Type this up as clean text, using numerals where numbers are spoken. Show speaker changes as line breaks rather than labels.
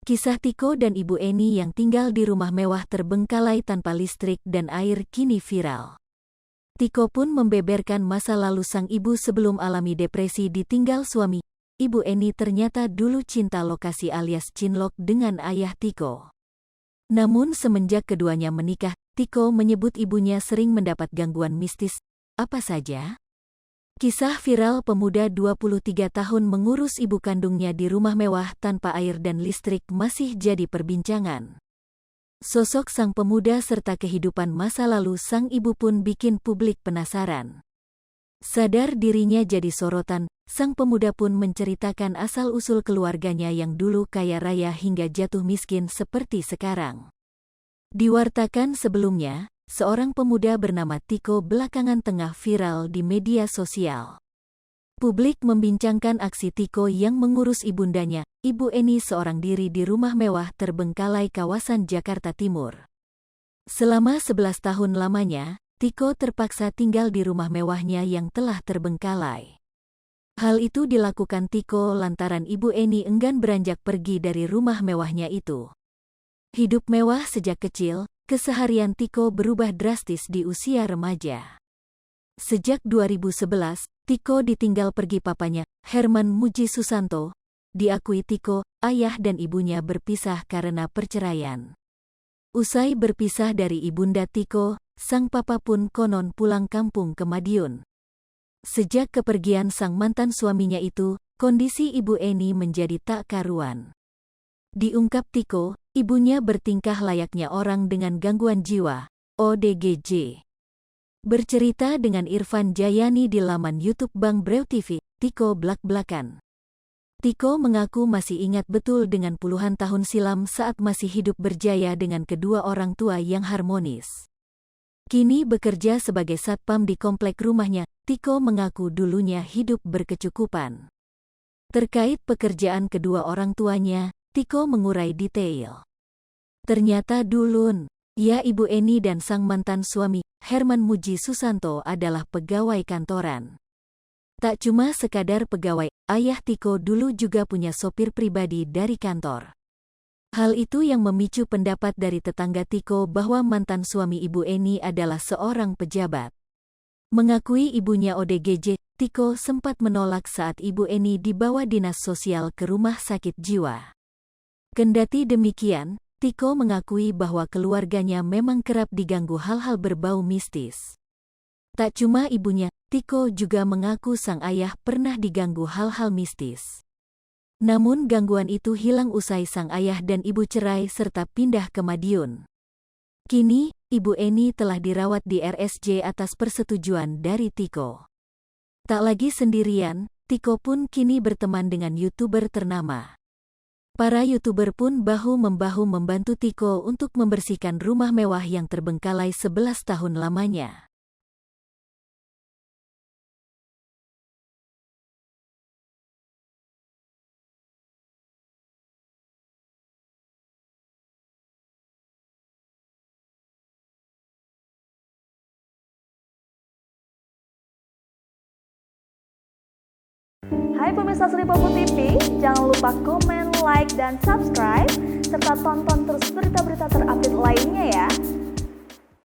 Kisah Tiko dan Ibu Eni yang tinggal di rumah mewah terbengkalai tanpa listrik dan air kini viral. Tiko pun membeberkan masa lalu sang ibu sebelum alami depresi ditinggal suami. Ibu Eni ternyata dulu cinta lokasi alias cinlok dengan ayah Tiko. Namun semenjak keduanya menikah, Tiko menyebut ibunya sering mendapat gangguan mistis. Apa saja? Kisah viral pemuda 23 tahun mengurus ibu kandungnya di rumah mewah tanpa air dan listrik masih jadi perbincangan. Sosok sang pemuda serta kehidupan masa lalu sang ibu pun bikin publik penasaran. Sadar dirinya jadi sorotan, sang pemuda pun menceritakan asal-usul keluarganya yang dulu kaya raya hingga jatuh miskin seperti sekarang. Diwartakan sebelumnya, seorang pemuda bernama Tiko belakangan tengah viral di media sosial. Publik membincangkan aksi Tiko yang mengurus ibundanya, Ibu Eni seorang diri di rumah mewah terbengkalai kawasan Jakarta Timur. Selama 11 tahun lamanya, Tiko terpaksa tinggal di rumah mewahnya yang telah terbengkalai. Hal itu dilakukan Tiko lantaran Ibu Eni enggan beranjak pergi dari rumah mewahnya itu. Hidup mewah sejak kecil, keseharian Tiko berubah drastis di usia remaja. Sejak 2011, Tiko ditinggal pergi papanya, Herman Muji Susanto. Diakui Tiko, ayah dan ibunya berpisah karena perceraian. Usai berpisah dari ibunda Tiko, sang papa pun konon pulang kampung ke Madiun. Sejak kepergian sang mantan suaminya itu, kondisi Ibu Eni menjadi tak karuan. Diungkap Tiko, ibunya bertingkah layaknya orang dengan gangguan jiwa, ODGJ. Bercerita dengan Irfan Jayani di laman YouTube Bang Brew TV, Tiko blak-blakan. Tiko mengaku masih ingat betul dengan puluhan tahun silam saat masih hidup berjaya dengan kedua orang tua yang harmonis. Kini bekerja sebagai satpam di komplek rumahnya, Tiko mengaku dulunya hidup berkecukupan. Terkait pekerjaan kedua orang tuanya, Tiko mengurai detail. Ternyata dulun, ya Ibu Eni dan sang mantan suami, Herman Muji Susanto adalah pegawai kantoran. Tak cuma sekadar pegawai, ayah Tiko dulu juga punya sopir pribadi dari kantor. Hal itu yang memicu pendapat dari tetangga Tiko bahwa mantan suami Ibu Eni adalah seorang pejabat. Mengakui ibunya ODGJ, Tiko sempat menolak saat Ibu Eni dibawa dinas sosial ke rumah sakit jiwa. Kendati demikian, Tiko mengakui bahwa keluarganya memang kerap diganggu hal-hal berbau mistis. Tak cuma ibunya, Tiko juga mengaku sang ayah pernah diganggu hal-hal mistis. Namun gangguan itu hilang usai sang ayah dan ibu cerai serta pindah ke Madiun. Kini, Ibu Eni telah dirawat di RSJ atas persetujuan dari Tiko. Tak lagi sendirian, Tiko pun kini berteman dengan YouTuber ternama. Para YouTuber pun bahu-membahu membantu Tiko untuk membersihkan rumah mewah yang terbengkalai 11 tahun lamanya.
Hai pemirsa Sri Popo TV, jangan lupa komen, like, dan subscribe, serta tonton terus berita-berita terupdate lainnya ya.